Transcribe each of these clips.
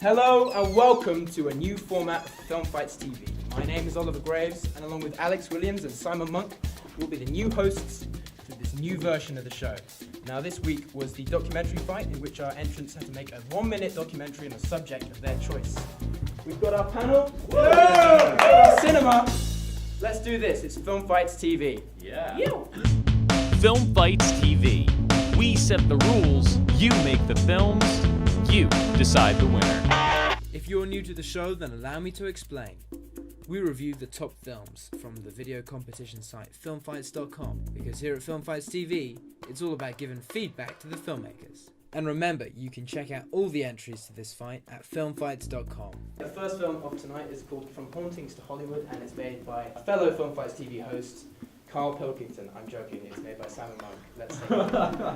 Hello and welcome to a new format of Film Fights TV. My name is Oliver Graves, and along with Alex Williams and Simon Monk, we'll be the new hosts to this new version of the show. Now this week was the documentary fight in which our entrants had to make a 1-minute documentary on a subject of their choice. We've got our panel, our cinema. Let's do this, it's Film Fights TV. Yeah. Film Fights TV. We set the rules, you make the films, you decide the winner. If you're new to the show, then allow me to explain. We review the top films from the video competition site filmfights.com, because here at Film Fights TV, it's all about giving feedback to the filmmakers. And remember, you can check out all the entries to this fight at filmfights.com. The first film of tonight is called From Hauntings to Hollywood, and it's made by a fellow Film Fights TV host, Carl Pilkington. I'm joking, it's made by Simon Monk. Let's take it.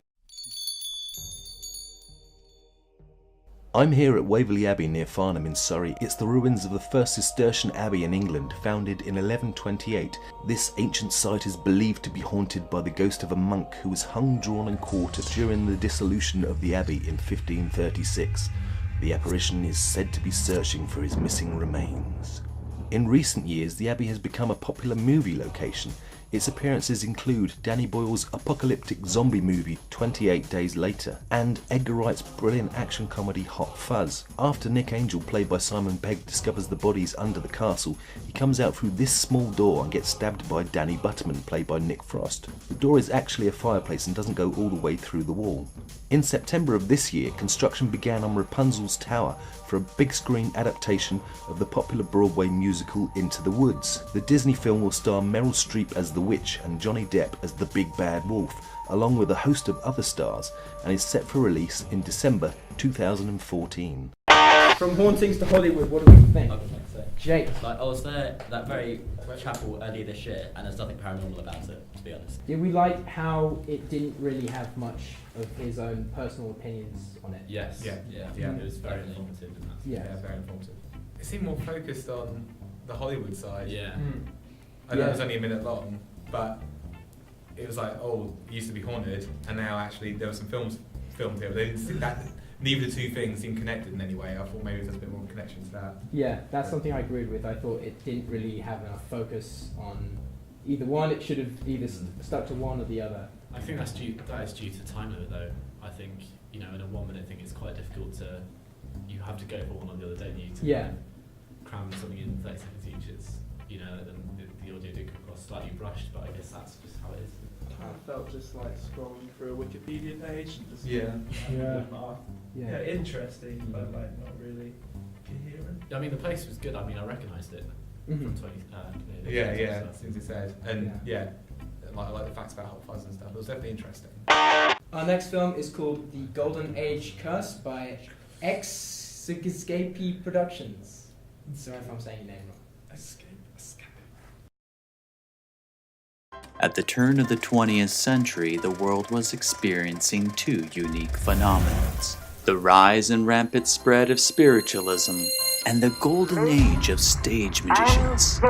I'm here at Waverly Abbey near Farnham in Surrey. It's the ruins of the first Cistercian abbey in England, founded in 1128. This ancient site is believed to be haunted by the ghost of a monk who was hung, drawn and quartered during the dissolution of the abbey in 1536. The apparition is said to be searching for his missing remains. In recent years, the abbey has become a popular movie location. Its appearances include Danny Boyle's apocalyptic zombie movie 28 Days Later and Edgar Wright's brilliant action comedy Hot Fuzz. After Nick Angel, played by Simon Pegg, discovers the bodies under the castle, he comes out through this small door and gets stabbed by Danny Butterman, played by Nick Frost. The door is actually a fireplace and doesn't go all the way through the wall. In September of this year, construction began on Rapunzel's Tower for a big screen adaptation of the popular Broadway musical Into the Woods. The Disney film will star Meryl Streep as the witch and Johnny Depp as the big bad wolf, along with a host of other stars, and is set for release in December 2014. From Hauntings to Hollywood, what do we think? I would like to say. Jake. Like, I was there that very chapel earlier this year, and there's nothing paranormal about it, to be honest. Did we like how it didn't really have much of his own personal opinions on it? Yes. Yeah. It was very informative. Yeah. Very informative. It seemed more focused on the Hollywood side. Yeah. I know it was only a minute long, but it was like, oh, it used to be haunted, and now actually there were some films filmed here. But they didn't see that. Neither the two things seemed connected in any way. I thought maybe there's a bit more connection to that. Yeah, that's something I agreed with. I thought it didn't really have enough focus on either one. It should have either stuck to one or the other. I think that is due to time limit though. I think, in a 1-minute thing it's quite difficult to, you have to go for one or the other, don't you? To cram something in 30 seconds each. It's, then the audio did come across slightly rushed, but I guess that's just how it is. I felt just like scrolling through a Wikipedia page and just interesting, but like not really coherent. I mean, the place was good. I mean, I recognised it from 20. As soon as it said, and I like the facts about Hot Fuzz and stuff. It was definitely interesting. Our next film is called The Golden Age Curse by Escape Productions. Sorry if I'm saying your name wrong. Escape. At the turn of the 20th century, the world was experiencing two unique phenomena: the rise and rampant spread of spiritualism and the golden age of stage magicians.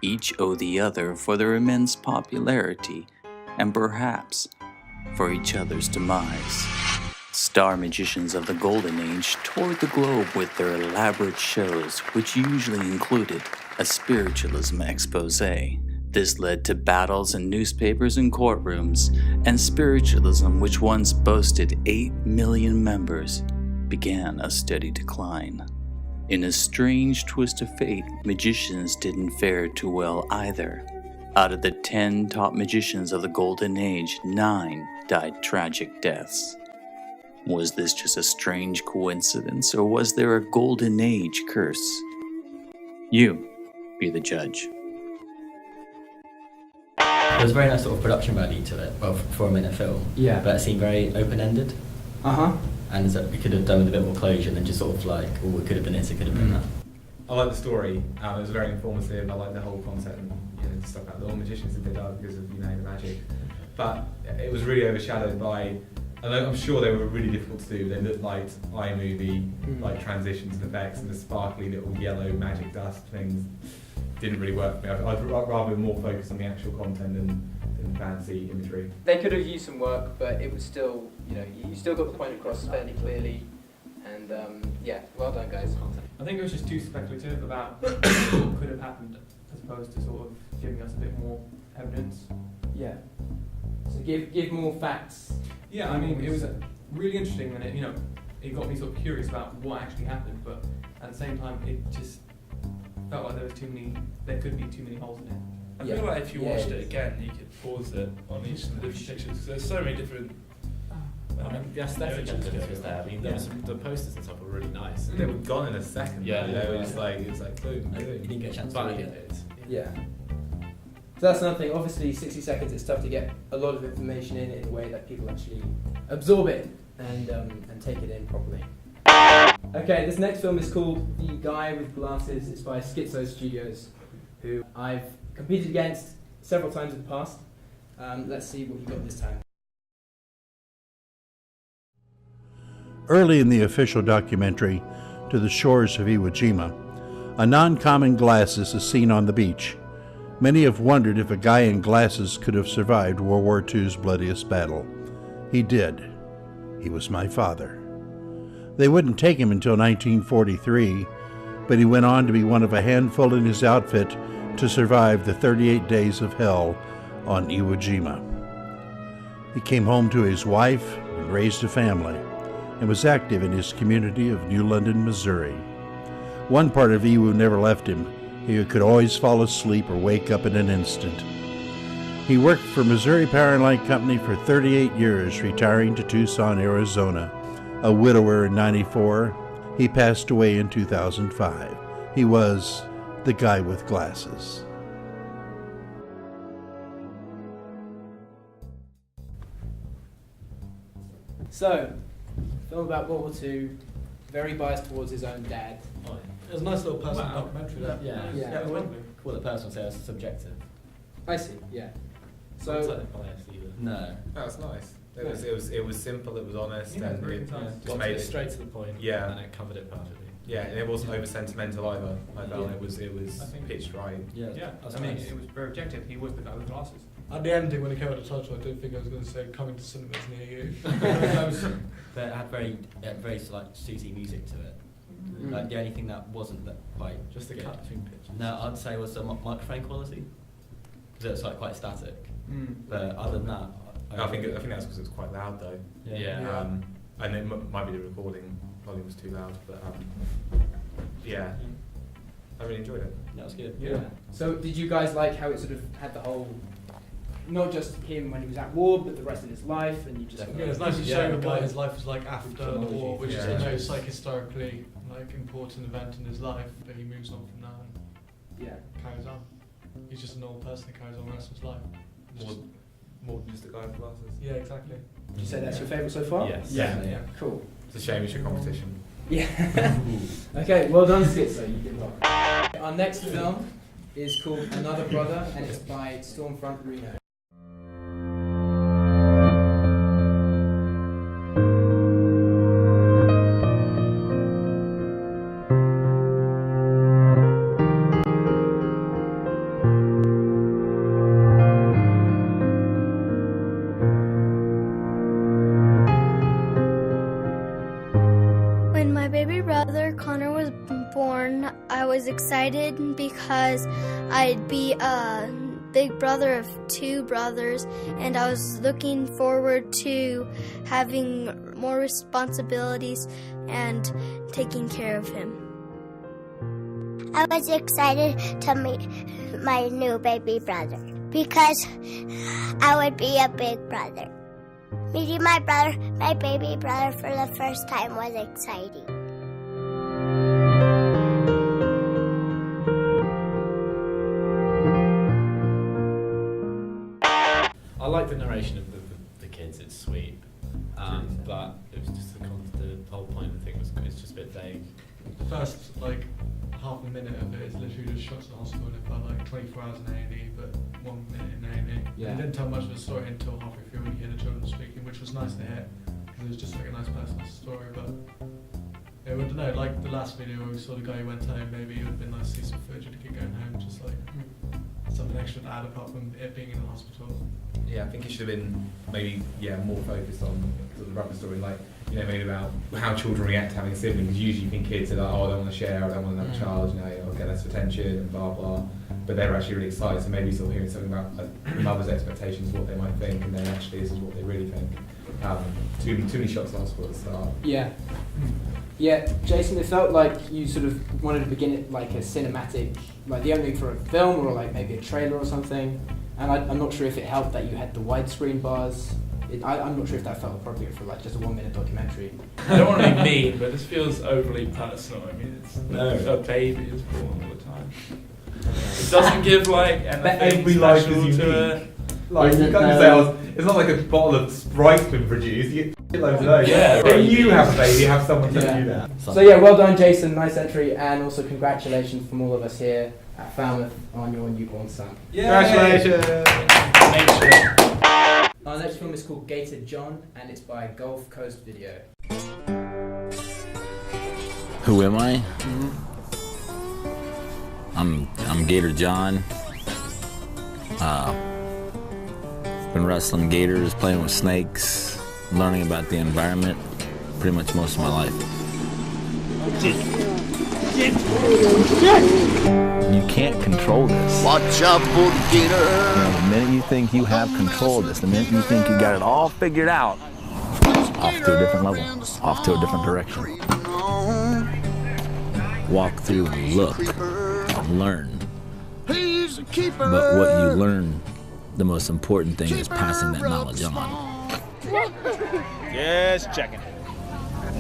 Each owe the other for their immense popularity and perhaps for each other's demise. Star magicians of the Golden Age toured the globe with their elaborate shows, which usually included a spiritualism expose. This led to battles in newspapers and courtrooms, and spiritualism, which once boasted 8 million members, began a steady decline. In a strange twist of fate, magicians didn't fare too well either. Out of the 10 top magicians of the Golden Age, 9 died tragic deaths. Was this just a strange coincidence, or was there a Golden Age curse? You be the judge. There was a very nice sort of production value to it, well, for a minute film. Yeah. But it seemed very open-ended. And so we could have done with a bit more closure than just sort of like, oh, it could have been this, it could have been that. I like the story. It was very informative. I like the whole concept and stuff about the all magicians that they are because of the magic. But it was really overshadowed by. And I'm sure they were really difficult to do. They looked like iMovie, like transitions and effects, and the sparkly little yellow magic dust things didn't really work for me. I'd rather more focus on the actual content than fancy imagery. They could have used some work, but it was still, you still got the point across fairly clearly. And yeah, well done, guys. I think it was just too speculative about what could have happened, as opposed to sort of giving us a bit more evidence. Yeah. So give more facts. Yeah, I mean, it was really interesting, and it got me sort of curious about what actually happened. But at the same time, it just felt like there could be too many holes in it. I feel like if you watched it again, you could pause it on each of the different pictures, because there's so many different. I mean, the aesthetic evidence was there. I mean, there was the posters and stuff were really nice. They were gone in a second. Yeah, they were just like, it was like boom. You didn't get a chance to But read it. Yeah. So that's another thing. Obviously, 60 seconds, it's tough to get a lot of information in a way that people actually absorb it and take it in properly. Okay, this next film is called The Guy with Glasses. It's by Schizo Studios, who I've competed against several times in the past. Let's see what he got this time. Early in the official documentary, To the Shores of Iwo Jima, a non-common glasses is seen on the beach. Many have wondered if a guy in glasses could have survived World War II's bloodiest battle. He did. He was my father. They wouldn't take him until 1943, but he went on to be one of a handful in his outfit to survive the 38 days of hell on Iwo Jima. He came home to his wife and raised a family, and was active in his community of New London, Missouri. One part of Iwo never left him. He could always fall asleep or wake up in an instant. He worked for Missouri Power and Light Company for 38 years, retiring to Tucson, Arizona. A widower in '94, he passed away in 2005. He was the guy with glasses. So, film about World War II, very biased towards his own dad. Oh, It was a nice little personal documentary. I wouldn't call it personal, say it's subjective. I see, yeah. So it's So, like biased either. No. That was nice. It was simple. It was honest, Yeah, and really it nice. just Got made it it straight to the point. Yeah. And it covered it perfectly. Yeah, and it wasn't over sentimental either. I felt Yeah. it was I think- pitched right. Yeah, That's I mean, nice. it was very objective. He was the guy with glasses. At the ending, when it came out of the title, I did think I was going to say "Coming to cinemas near you." But it had very like Susie music to it. Mm. Like the only thing that wasn't that quite Just the good. cut between pictures. No, I'd say was the microphone quality, because it's like quite static. Mm. But other than that, I think that's because it was quite loud though. Yeah. And it might be the recording volume was too loud, but yeah, I really enjoyed it. that was good. yeah. So, did you guys like how it sort of had the whole, not just him when he was at war, but the rest of his life, and you just Yeah, it's nice to show Yeah, what okay. his life was like after the war, which is Yeah. the most like historically like important event in his life. But he moves on from that and yeah. carries on. He's just an old person that carries on the rest of his life. It's just- More than just a guy with glasses. yeah, exactly. Would you say that's your favourite so far? Yes. Yeah. Cool. It's a shame it's your competition. Yeah. Okay, well done, Schizo. You did well. Our next film is called Another Brother, and it's by Stormfront Reno. When my baby brother Connor was born, I was excited because I'd be a big brother of two brothers, and I was looking forward to having more responsibilities and taking care of him. I was excited to meet my new baby brother because I would be a big brother. Meeting my baby brother for the first time was exciting. I like the narration of the kids. It's sweet, but it was just the whole point of the thing was it's just a bit vague. The first like half a minute of it is literally just shots at the hospital, and it felt like 24 hours in A&E, but 1 minute in A&E. Yeah. It didn't tell much of the story until halfway through when you hear the children speaking, which was nice to hear, because it was just like a nice personal story. But yeah, I don't know, like the last video where we saw the guy who went home, maybe it would have been nice to see some footage of the kid going home, just like something extra to add apart from it being in the hospital. Yeah, I think it should have been maybe more focused on the brother story. Like made about how children react to having a sibling. Because usually you think kids are like, oh, I don't want to share, I don't want another child, I'll get less attention and blah blah. But they're actually really excited. So maybe sort of hearing something about a mother's expectations, what they might think, and then actually this is what they really think. Too many shots lost for at the start. Yeah. Yeah, Jason, it felt like you sort of wanted to begin it like a cinematic, like the opening for a film or like maybe a trailer or something. And I'm not sure if it helped that you had the widescreen bars. I'm not sure if that felt appropriate for like just a 1 minute documentary. I don't want to be mean, but this feels overly personal. I mean, a baby is born all the time. It doesn't give like anything special to it. Like you can't just say, it's not like a bottle of Sprite's been produced. You get loads of those. Yeah, if you have a baby, have someone tell you that. So yeah, well done, Jason. Nice entry, and also congratulations from all of us here at Falmouth on your newborn son. Congratulations! Our next film is called Gator John, and it's by Gulf Coast Video. Who am I? I'm Gator John. Been wrestling gators, playing with snakes, learning about the environment pretty much most of my life. You can't control this. Watch out for the gator. The minute you think you have control of this, the minute you think you got it all figured out, off to a different level, off to a different direction. Walk through, look, and learn. But what you learn, the most important thing is passing that knowledge on. Just checking.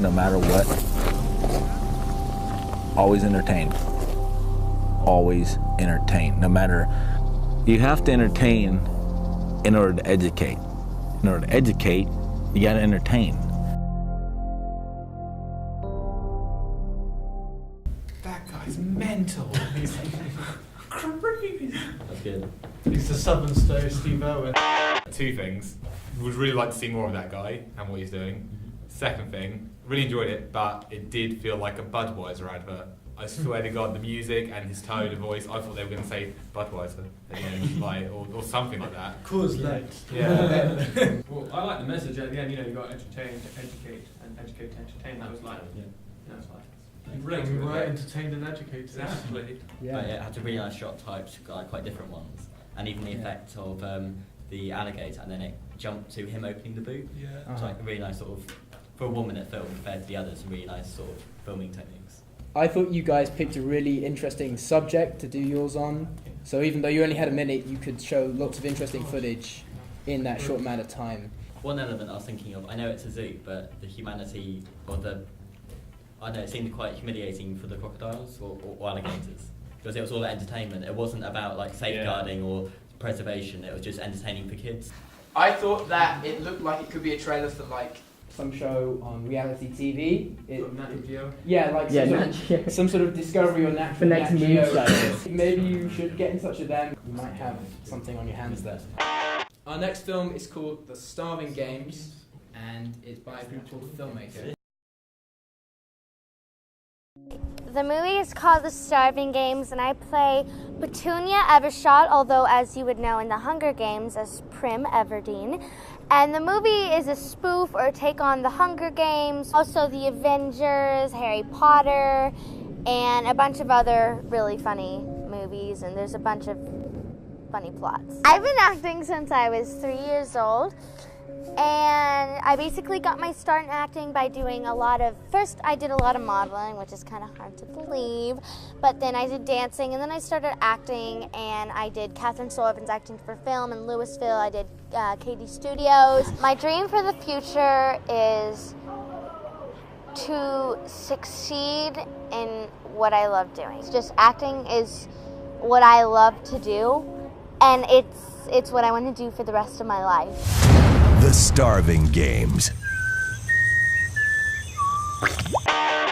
No matter what, always entertain. Always entertain. No matter, you have to entertain in order to educate. In order to educate, you gotta entertain. That guy's mental. He's crazy. That's good. He's the Southern Stone Steve Irwin. Two things. Would really like to see more of that guy and what he's doing. Second thing, really enjoyed it, but it did feel like a Budweiser advert. I swear to God, the music and his tone of voice, I thought they were going to say Budweiser at the end, like, or something like that. Coors Light. Yeah. Well, I like the message at the end, you've got entertain to educate, and educate to entertain. That was like, it's like, We were entertained and educated. Exactly. Yeah. But it had some really nice shot types, like quite different ones, and even the effect of the alligator, and then it jumped to him opening the boot. Yeah. It's like a really nice sort of, for a 1 minute film compared to the others, really nice sort of filming techniques. I thought you guys picked a really interesting subject to do yours on. So even though you only had a minute, you could show lots of interesting footage in that short amount of time. One element I was thinking of, I know it's a zoo, but the humanity, or I know it seemed quite humiliating for the crocodiles or alligators. Because it was all entertainment. It wasn't about like safeguarding or preservation, it was just entertaining for kids. I thought that it looked like it could be a trailer for like some show on reality TV. Yeah, like some sort of Discovery or Nat Geo. Maybe you should get in touch with them. You might have something on your hands there. Our next film is called The Starving Games, and it's by a group called Filmmaker. The movie is called The Starving Games, and I play Petunia Evershot, although as you would know in the Hunger Games as Prim Everdeen. And the movie is a spoof or a take on the Hunger Games, also the Avengers, Harry Potter, and a bunch of other really funny movies, and there's a bunch of funny plots. I've been acting since I was 3 years old. And I basically got my start in acting by doing first I did a lot of modeling, which is kind of hard to believe, but then I did dancing, and then I started acting, and I did Catherine Sullivan's acting for film in Louisville. I did KD Studios. My dream for the future is to succeed in what I love doing. Just acting is what I love to do, and it's what I want to do for the rest of my life. The Starving Games.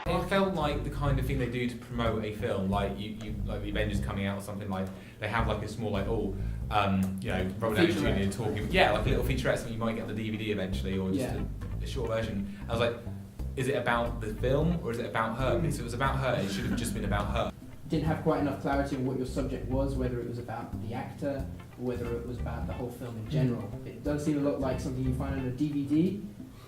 It felt like the kind of thing they do to promote a film, like you like the Avengers coming out or something, like they have like a small Robert Downey Jr. talking, like a little featurette, something you might get on the DVD eventually, or just a short version. I was like, is it about the film or is it about her? Because if it was about her, it should have just been about her. Didn't have quite enough clarity on what your subject was, whether it was about the actor or whether it was about the whole film in general. It does seem a lot like something you find on a DVD,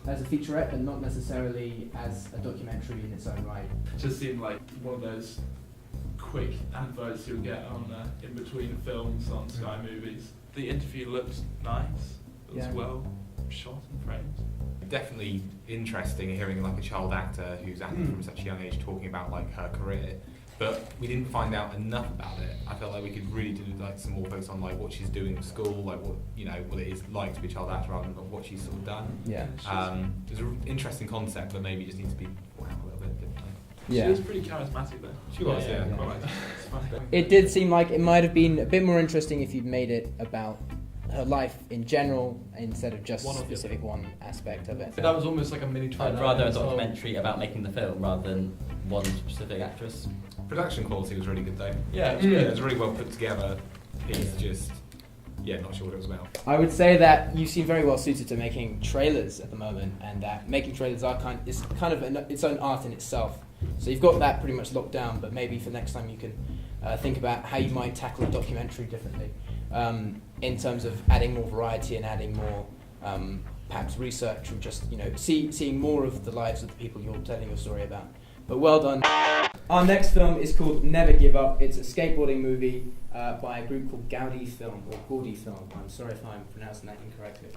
as a featurette, but not necessarily as a documentary in its own right. It just seemed like one of those quick adverts you'll get on in between films on Sky Movies. The interview looked nice. It was well shot and framed. Definitely interesting hearing like a child actor who's acted from such a young age talking about like her career, but we didn't find out enough about it. I felt like we could really do like some more focus on like what she's doing in school, like what what it is like to be a child actor rather than what she's sort of done. Yeah. It's an interesting concept, but maybe just needs to be worked out a little bit differently. Yeah. She was pretty charismatic though. She was, yeah. Quite liked it. It's funny. It did seem like it might have been a bit more interesting if you'd made it about her life in general instead of just one aspect of it. That was almost like a mini trailer. I'd rather a documentary about making the film rather than one specific actress. Production quality was really good though. Yeah, it was good. It was really well put together. It's just, not sure what it was about. I would say that you seem very well suited to making trailers at the moment, and that making trailers is kind of its own art in itself. So you've got that pretty much locked down, but maybe for next time you can think about how you might tackle a documentary differently. In terms of adding more variety and adding more perhaps research, or just seeing more of the lives of the people you're telling your story about. But well done. Our next film is called Never Give Up. It's a skateboarding movie by a group called Gaudi Film, or Gaudi Film. I'm sorry if I'm pronouncing that incorrectly.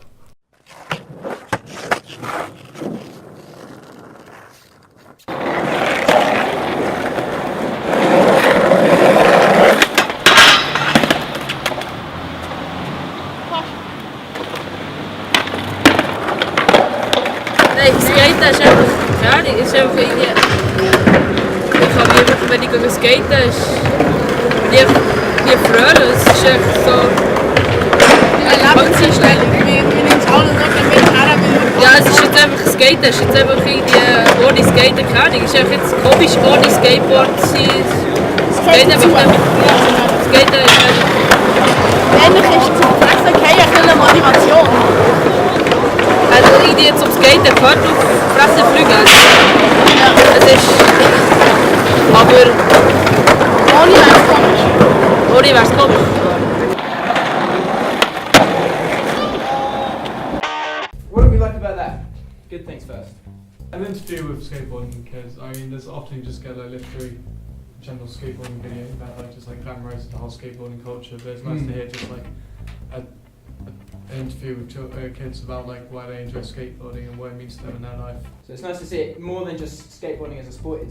Skaten is einfach fertig, ist einfach irgendwie... Ich habe einfach, wenn ich skaten ist nie fröhlich, es ist einfach so... Ja, es ist jetzt einfach Skaten, es ist jetzt einfach irgendwie ohne Skaten keine Ahnung, es ist einfach jetzt komisch ohne Skateboard zu sein. Skaten ist einfach... Skaten ist einfach... Ähnlich ist zum Flexen eine kleine Motivation. Also irgendwie zum Skaten gehört auf Fresse fliegen. Es ist... Aber... Ohne wär's komisch. Ohne wär's komisch. What did we like about that? Good things first. An interview with skateboarding kids. I mean, there's often you just get like literally general skateboarding video about like just like glamorizing the whole skateboarding culture. But it's nice to hear just like an interview with kids about like why they enjoy skateboarding and what it means to them in their life. So it's nice to see it more than just skateboarding as a sport.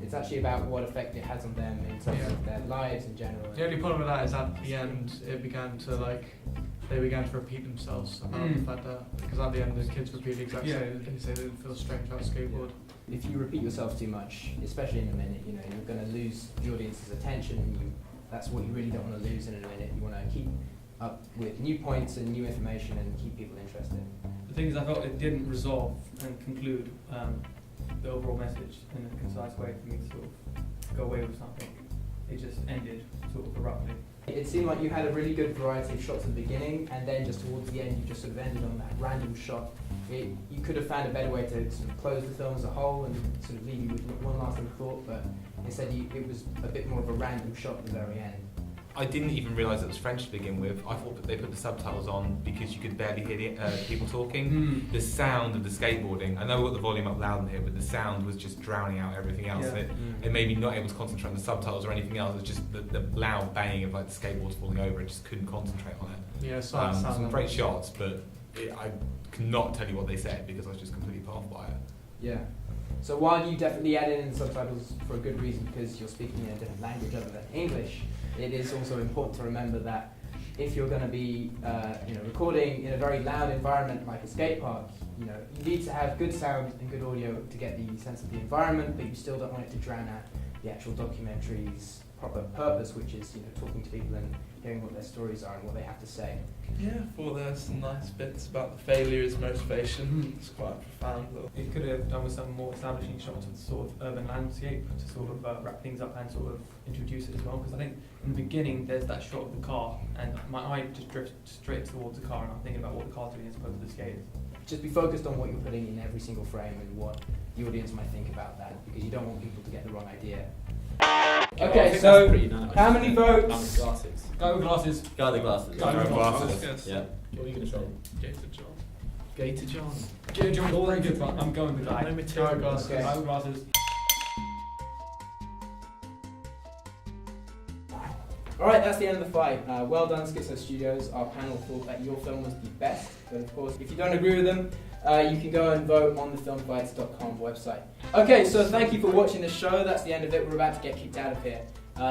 It's actually about what effect it has on them in terms of their lives in general. The only problem with that is at the end they began to repeat themselves about the fact that, because at the end the kids repeat the exact same, they say they didn't feel strange about skateboard. If you repeat yourself too much, especially in a minute, you're going to lose the audience's attention. That's what you really don't want to lose in a minute. You want to keep up with new points and new information and keep people interested. The thing is, I felt it didn't resolve and conclude the overall message in a concise way for me to sort of go away with something. It just ended sort of abruptly. It seemed like you had a really good variety of shots at the beginning, and then just towards the end you just sort of ended on that random shot. You could have found a better way to sort of close the film as a whole and sort of leave you with one lasting thought, but instead it was a bit more of a random shot at the very end. I didn't even realise it was French to begin with. I thought that they put the subtitles on because you could barely hear the, people talking. The sound of the skateboarding, I know we got the volume up loud in here, but the sound was just drowning out everything else. Yeah. It made me not able to concentrate on the subtitles or anything else. It was just the loud banging of like the skateboards falling over. I just couldn't concentrate on it. Yeah, some great shots, but I cannot tell you what they said because I was just completely put off by it. Yeah. So while you definitely added in the subtitles for a good reason because you're speaking in a different language other than English, it is also important to remember that if you're going to be recording in a very loud environment like a skate park, you need to have good sound and good audio to get the sense of the environment, but you still don't want it to drown out the actual documentary's proper purpose, which is talking to people and hearing what their stories are and what they have to say. Yeah, I thought there were some nice bits about the failure as motivation. It's quite profound though. It could have done with some more establishing shots of the sort of urban landscape to sort of wrap things up and sort of introduce it as well, because I think in the beginning there's that shot of the car and my eye just drifts straight towards the car and I'm thinking about what the car's doing as opposed to the skaters. Just be focused on what you're putting in every single frame and what the audience might think about that, because you don't want people to get the wrong idea. Okay, so how many votes? Guy with glasses. Guy with glasses. Guy with glasses. Yeah. What are you going to say? Gator John. Gator John. Gator John's all good, but I'm going with that. No material. Glasses. Okay. Eyeglasses. Alright, that's the end of the fight. Well done, Schizo Studios. Our panel thought that your film was the best, but of course, if you don't agree with them, you can go and vote on the filmfights.com website. Okay, so thank you for watching the show. That's the end of it. We're about to get kicked out of here.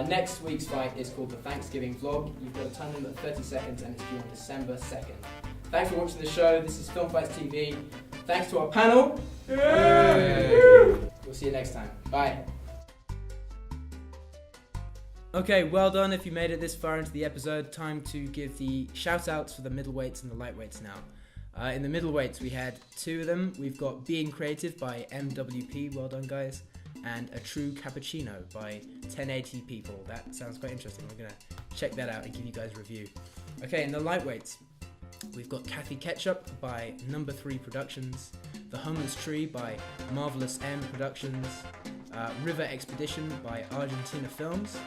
Next week's fight is called the Thanksgiving Vlog. You've got a time limit of 30 seconds and it's due on December 2nd. Thanks for watching the show. This is Film Fights TV. Thanks to our panel. Yay! We'll see you next time. Bye. Okay, well done if you made it this far into the episode. Time to give the shout-outs for the middleweights and the lightweights now. In the middleweights, we had two of them. We've got Being Creative by MWP, well done guys, and A True Cappuccino by 1080 People. That sounds quite interesting. We're going to check that out and give you guys a review. Okay, in the lightweights, we've got Kathy Ketchup by Number 3 Productions, The Homeless Tree by Marvelous M Productions, River Expedition by Argentina Films,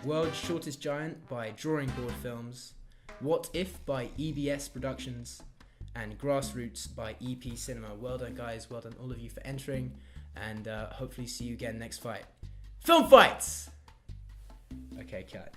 World's Shortest Giant by Drawing Board Films, What If by EBS Productions, and Grassroots by EP Cinema. Well done guys, well done all of you for entering, and hopefully see you again next fight. Film Fights! Okay, cut.